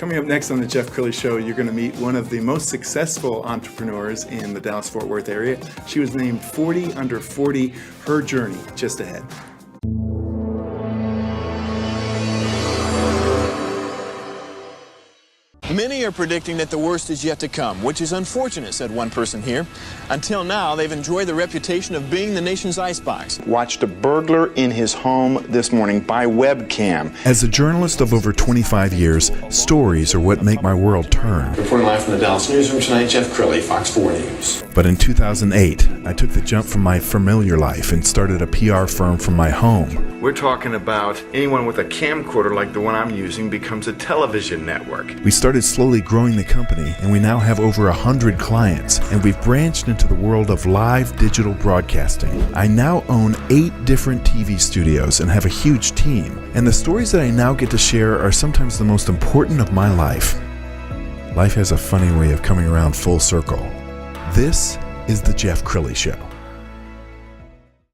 Coming up next on the Jeff Crilley Show, you're going to meet one of the most successful entrepreneurs in the Dallas-Fort Worth area. She was named 40 under 40. Her journey just ahead. Many are predicting that the worst is yet to come, which is unfortunate, said one person here. Until now, they've enjoyed the reputation of being the nation's icebox. Watched a burglar in his home this morning by webcam. As a journalist of over 25 years, stories are what make my world turn. Reporting live from the Dallas newsroom tonight, Jeff Crilley, Fox 4 News. But in 2008, I took the jump from my familiar life and started a PR firm from my home. We're talking about anyone with a camcorder like the one I'm using becomes a television network. We started slowly growing the company, and we now have over 100 clients, and we've branched into the world of live digital broadcasting. I now own 8 different TV studios and have a huge team, and the stories that I now get to share are sometimes the most important of my life. Life has a funny way of coming around full circle. This is the Jeff Crilley Show.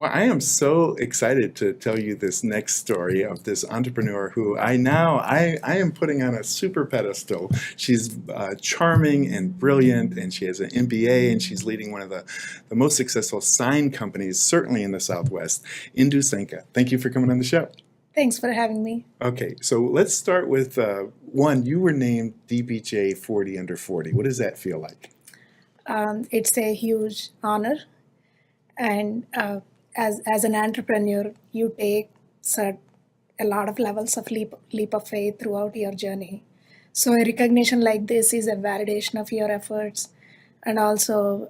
Well, I am so excited to tell you this next story of this entrepreneur who I am putting on a super pedestal. She's charming and brilliant, and she has an MBA, and she's leading one of the most successful sign companies, certainly in the Southwest, Indu Sanka. Thank you for coming on the show. Thanks for having me. Okay, so let's start with one. You were named DBJ 40 under 40. What does that feel like? It's a huge honor, and as an entrepreneur, you take a lot of levels of leap of faith throughout your journey. So a recognition like this is a validation of your efforts, and also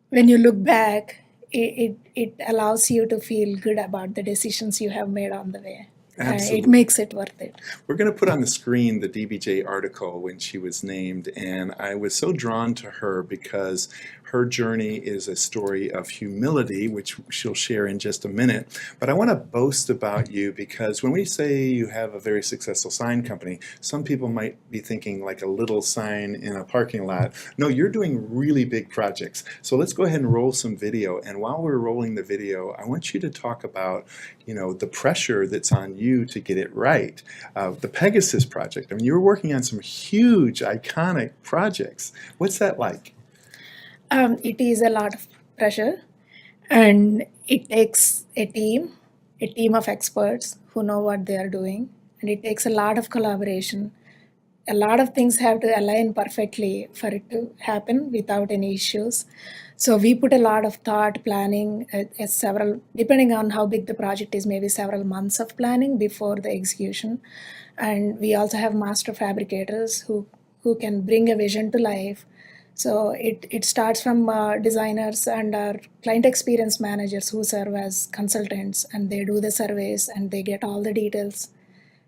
when you look back, it allows you to feel good about the decisions you have made on the way. Absolutely. It makes it worth it. We're going to put on the screen the DBJ article when she was named, and I was so drawn to her because her journey is a story of humility, which she'll share in just a minute. But I want to boast about you because when we say you have a very successful sign company, some people might be thinking like a little sign in a parking lot. No, you're doing really big projects. So let's go ahead and roll some video. And while we're rolling the video, I want you to talk about, the pressure that's on you to get it right. The Pegasus project. I mean, you're working on some huge, iconic projects. What's that like? It is a lot of pressure, and it takes a team of experts who know what they are doing, and it takes a lot of collaboration. A lot of things have to align perfectly for it to happen without any issues. So we put a lot of thought, planning, depending on how big the project is, maybe several months of planning before the execution. And we also have master fabricators who can bring a vision to life. So it starts from designers and our client experience managers who serve as consultants, and they do the surveys and they get all the details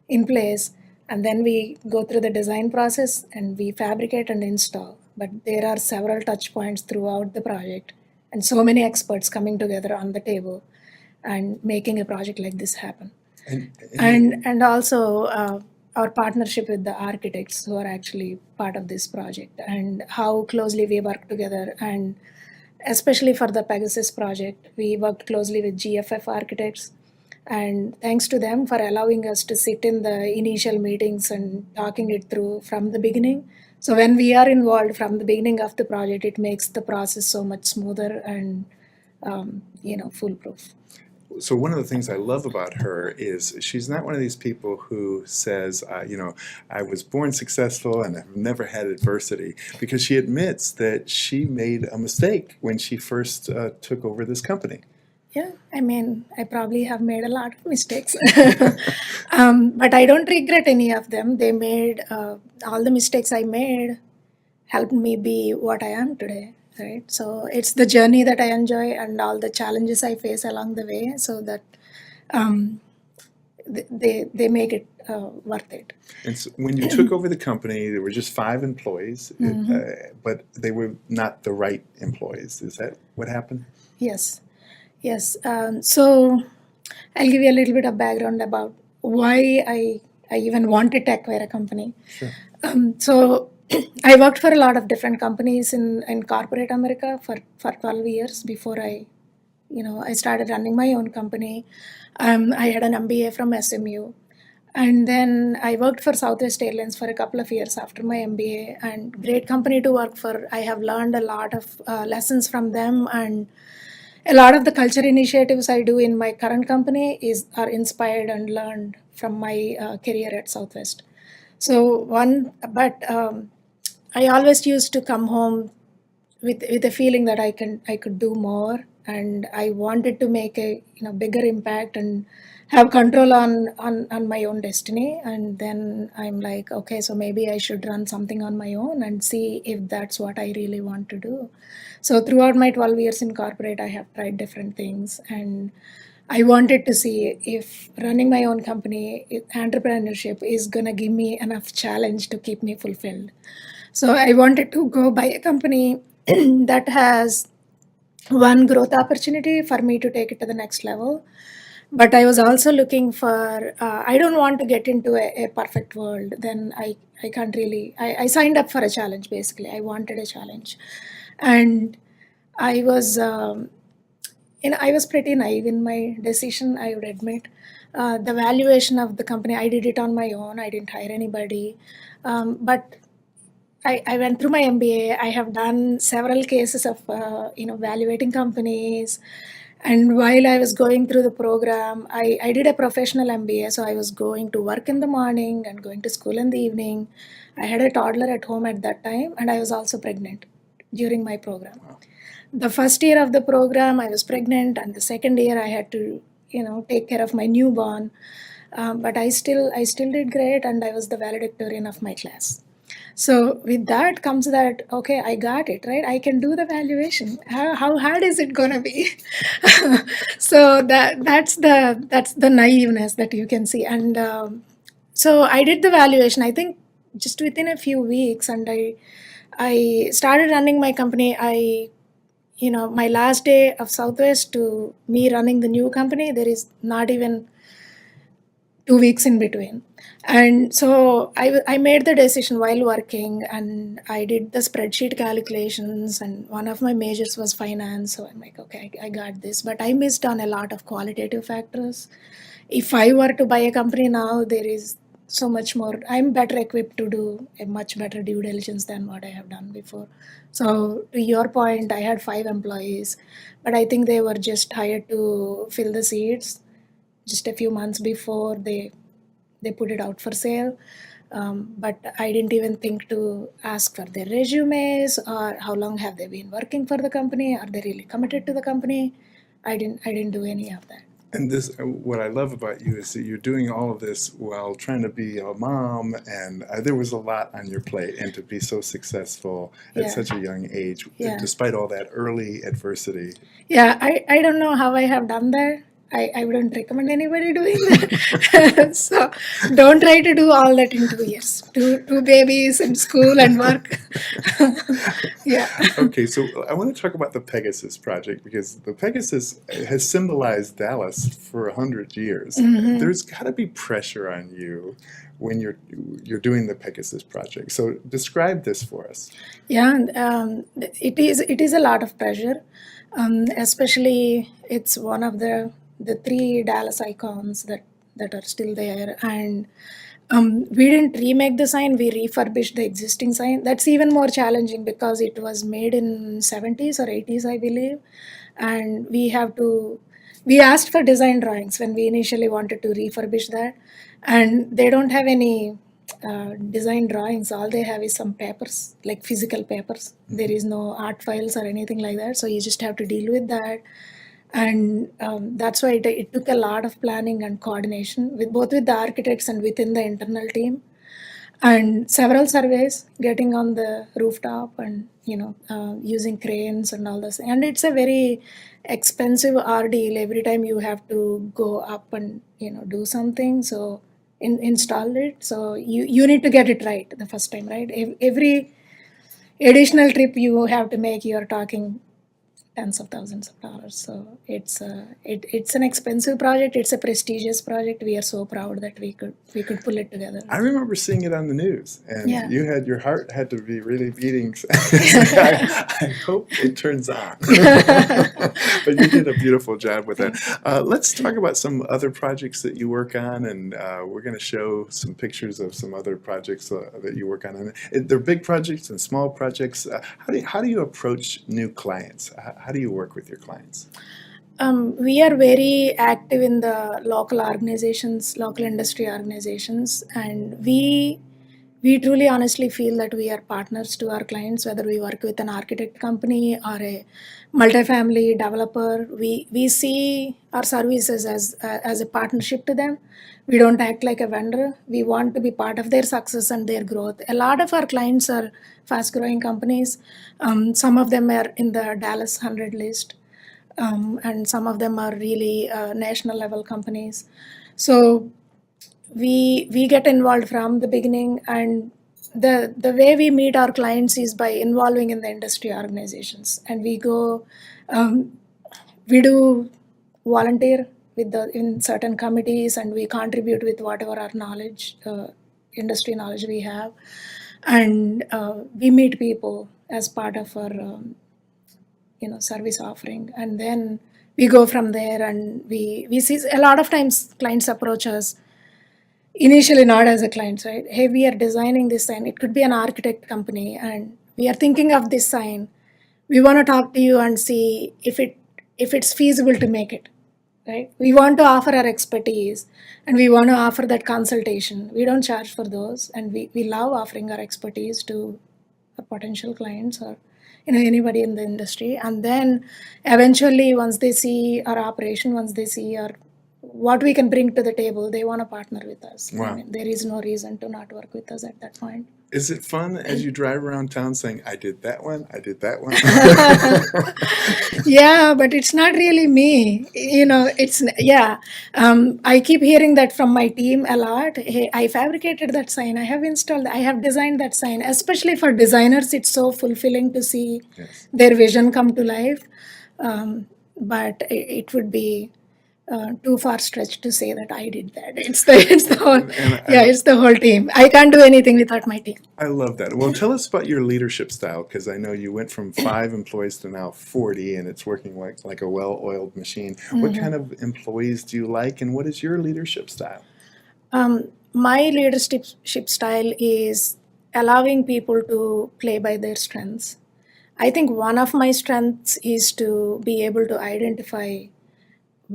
in place. And then we go through the design process and we fabricate and install. But there are several touch points throughout the project, and so many experts coming together on the table and making a project like this happen. And also our partnership with the architects who are actually part of this project, and how closely we work together. And especially for the Pegasus project, we worked closely with GFF architects. And thanks to them for allowing us to sit in the initial meetings and talking it through from the beginning. So when we are involved from the beginning of the project, it makes the process so much smoother and foolproof. So one of the things I love about her is she's not one of these people who says, I was born successful and I've never had adversity, because she admits that she made a mistake when she first took over this company. Yeah, I mean, I probably have made a lot of mistakes, but I don't regret any of them. They made, all the mistakes I made helped me be what I am today, right? So it's the journey that I enjoy and all the challenges I face along the way, so that they make it worth it. And so when you took over the company, there were just 5 employees, but they were not the right employees. Is that what happened? Yes. So I'll give you a little bit of background about why I even wanted to acquire a company. Sure. So I worked for a lot of different companies in corporate America for 12 years before I started running my own company. I had an MBA from SMU. And then I worked for Southwest Airlines for a couple of years after my MBA, and great company to work for. I have learned a lot of lessons from them, and a lot of the culture initiatives I do in my current company are inspired and learned from my career at Southwest. But I always used to come home with a feeling that I could do more, and I wanted to make a bigger impact and have control on my own destiny. And then I'm like, okay, so maybe I should run something on my own and see if that's what I really want to do. So throughout my 12 years in corporate, I have tried different things, and I wanted to see if running my own company, entrepreneurship, is gonna give me enough challenge to keep me fulfilled. So I wanted to go buy a company that has one growth opportunity for me to take it to the next level. But I was also looking for, I don't want to get into a perfect world. Then I can't really, I signed up for a challenge basically. I wanted a challenge. And I was, I was pretty naive in my decision, I would admit. The valuation of the company, I did it on my own. I didn't hire anybody. But I went through my MBA. I have done several cases of evaluating companies, and while I was going through the program, I did a professional MBA. So I was going to work in the morning and going to school in the evening. I had a toddler at home at that time, and I was also pregnant during my program. The first year of the program, I was pregnant, and the second year I had to take care of my newborn. But I still did great, and I was the valedictorian of my class. So with that comes that, okay, I got it, right? I can do the valuation. How hard is it gonna be? So that's the naiveness that you can see. And so I did the valuation, I think just within a few weeks, and I started running my company. My last day of Southwest to me running the new company, there is not even 2 weeks in between. And so I made the decision while working, and I did the spreadsheet calculations, and one of my majors was finance. So I'm like, okay, I got this. But I missed on a lot of qualitative factors. If I were to buy a company now, there is so much more. I'm better equipped to do a much better due diligence than what I have done before. So to your point, I had 5 employees, but I think they were just hired to fill the seats just a few months before they put it out for sale. But I didn't even think to ask for their resumes or how long have they been working for the company. Are they really committed to the company? I didn't do any of that. And this, what I love about you is that you're doing all of this while trying to be a mom, and there was a lot on your plate, and to be so successful at Yeah. such a young age, Yeah. despite all that early adversity. Yeah, I don't know how I have done that. I wouldn't recommend anybody doing that. So don't try to do all that in 2 years. Two babies and school and work. Yeah. Okay, so I want to talk about the Pegasus project, because the Pegasus has symbolized Dallas for 100 years. There's got to be pressure on you when you're doing the Pegasus project. So describe this for us. Yeah, it is a lot of pressure. Especially it's one of the 3 Dallas icons that are still there, and we didn't remake the sign, we refurbished the existing sign. That's even more challenging because it was made in 70s or 80s, I believe, and we asked for design drawings when we initially wanted to refurbish that, and they don't have any design drawings. All they have is some papers, like physical papers. There is no art files or anything like that, so you just have to deal with that. And that's why it took a lot of planning and coordination with both with the architects and within the internal team, and several surveys, getting on the rooftop, and using cranes and all this. And it's a very expensive ordeal every time you have to go up and do something. So install it. So you need to get it right the first time, right? Every additional trip you have to make, you're talking tens of thousands of dollars. So it's an expensive project. It's a prestigious project. We are so proud that we could pull it together. I remember seeing it on the news, and Yeah. your heart had to be really beating. I hope it turns on. But you did a beautiful job with that. Let's talk about some other projects that you work on, and we're going to show some pictures of some other projects that you work on. And they're big projects and small projects. How do you approach new clients? How do you work with your clients? We are very active in the local organizations, local industry organizations, and we truly honestly feel that we are partners to our clients, whether we work with an architect company or a multifamily developer. We see our services as a partnership to them. We don't act like a vendor. We want to be part of their success and their growth. A lot of our clients are fast growing companies. Some of them are in the Dallas 100 list. And some of them are really national level companies. So we get involved from the beginning, and the way we meet our clients is by involving in the industry organizations, and we go we do volunteer in certain committees, and we contribute with whatever our knowledge, industry knowledge we have, and we meet people as part of our service offering, and then we go from there. And we see a lot of times clients approach us initially not as a client, right? Hey, we are designing this sign. It could be an architect company, and we are thinking of this sign. We want to talk to you and see if it's feasible to make it, right? We want to offer our expertise, and we want to offer that consultation. We don't charge for those, and we love offering our expertise to our potential clients or anybody in the industry. And then eventually, once they see our operation, once they see what we can bring to the table, they want to partner with us. Wow. I mean, there is no reason to not work with us at that point. Is it fun as you drive around town saying, I did that one, I did that one? Yeah, but it's not really me. I keep hearing that from my team a lot. Hey, I fabricated that sign. I have designed that sign. Especially for designers, it's so fulfilling to see their vision come to life. But it would be too far stretched to say that I did that. It's the whole team. I can't do anything without my team. I love that. Well, tell us about your leadership style, because I know you went from 5 employees to now 40, and it's working like a well-oiled machine. What kind of employees do you like, and what is your leadership style? My leadership style is allowing people to play by their strengths. I think one of my strengths is to be able to identify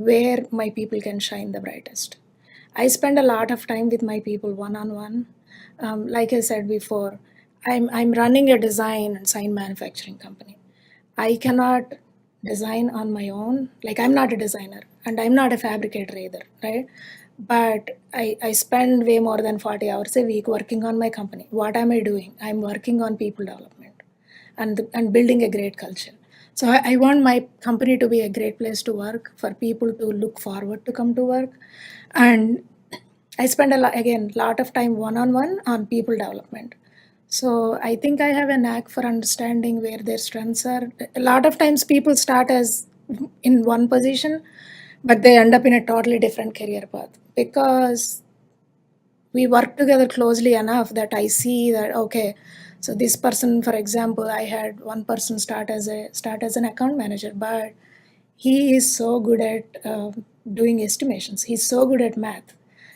where my people can shine the brightest. I spend a lot of time with my people one-on-one. Like I said before, I'm running a design and sign manufacturing company. I cannot design on my own. Like, I'm not a designer, and I'm not a fabricator either, right? But I spend way more than 40 hours a week working on my company. What am I doing? I'm working on people development and building a great culture. So I want my company to be a great place to work, for people to look forward to come to work. And I spend a lot of time one-on-one on people development. So I think I have a knack for understanding where their strengths are. A lot of times people start as in one position, but they end up in a totally different career path, because we work together closely enough that I see that, okay, so this person, for example, I had one person start as an account manager, but he is so good at doing estimations. He's so good at math,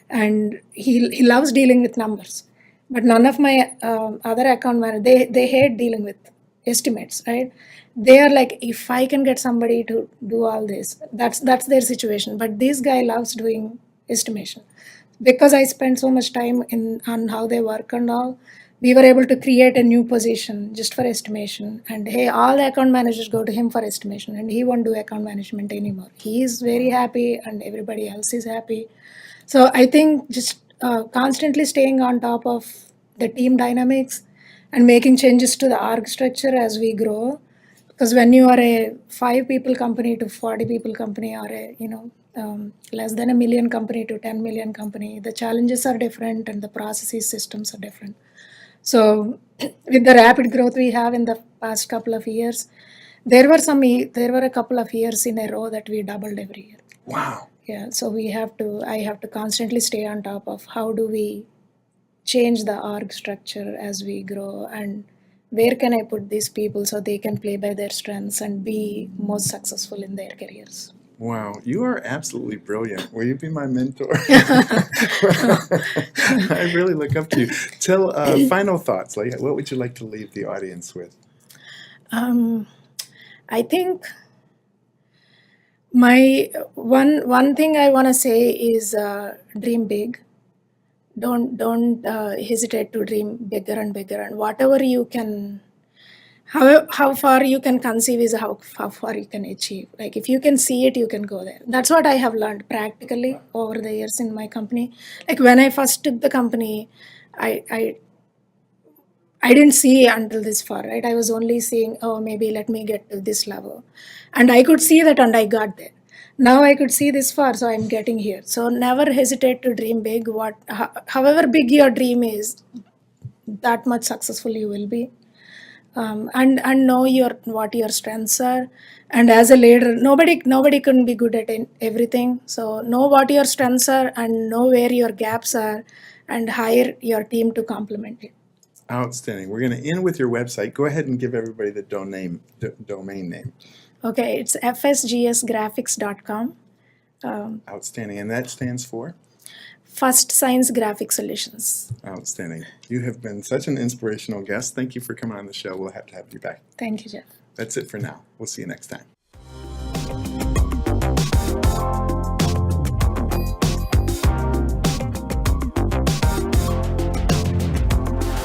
and he loves dealing with numbers. But none of my other account managers, they hate dealing with estimates, right? They are like, if I can get somebody to do all this, that's their situation. But this guy loves doing estimation. Because I spent so much time on how they work and all, we were able to create a new position just for estimation. And hey, all the account managers go to him for estimation, and he won't do account management anymore. He is very happy, and everybody else is happy. So I think just constantly staying on top of the team dynamics and making changes to the org structure as we grow. Because when you are a 5 people company to 40 people company, or a less than $1 million company to 10 million company, the challenges are different and the processes, systems are different. So with the rapid growth we have in the past couple of years, There were a couple of years in a row that we doubled every year. Wow. Yeah, so I have to constantly stay on top of how do we change the org structure as we grow, and where can I put these people so they can play by their strengths and be most successful in their careers. Wow, you are absolutely brilliant. Will you be my mentor? I really look up to you. Tell final thoughts. Like, what would you like to leave the audience with? I think my one thing I want to say is dream big. Don't hesitate to dream bigger and bigger, and whatever you can. How far you can conceive is how far you can achieve. Like if you can see it, you can go there. That's what I have learned practically over the years in my company. Like when I first took the company, I didn't see until this far, right? I was only seeing, oh, maybe let me get to this level. And I could see that and I got there. Now I could see this far, so I'm getting here. So never hesitate to dream big. However big your dream is, that much successful you will be. And know what your strengths are. And as a leader, nobody can be good at everything. So know what your strengths are and know where your gaps are, and hire your team to complement it. Outstanding. We're going to end with your website. Go ahead and give everybody the domain name. Okay, it's fsgsgraphics.com. Outstanding. And that stands for? First Science Graphic Solutions. Outstanding. You have been such an inspirational guest. Thank you for coming on the show. We'll have to have you back. Thank you, Jeff. That's it for now. We'll see you next time.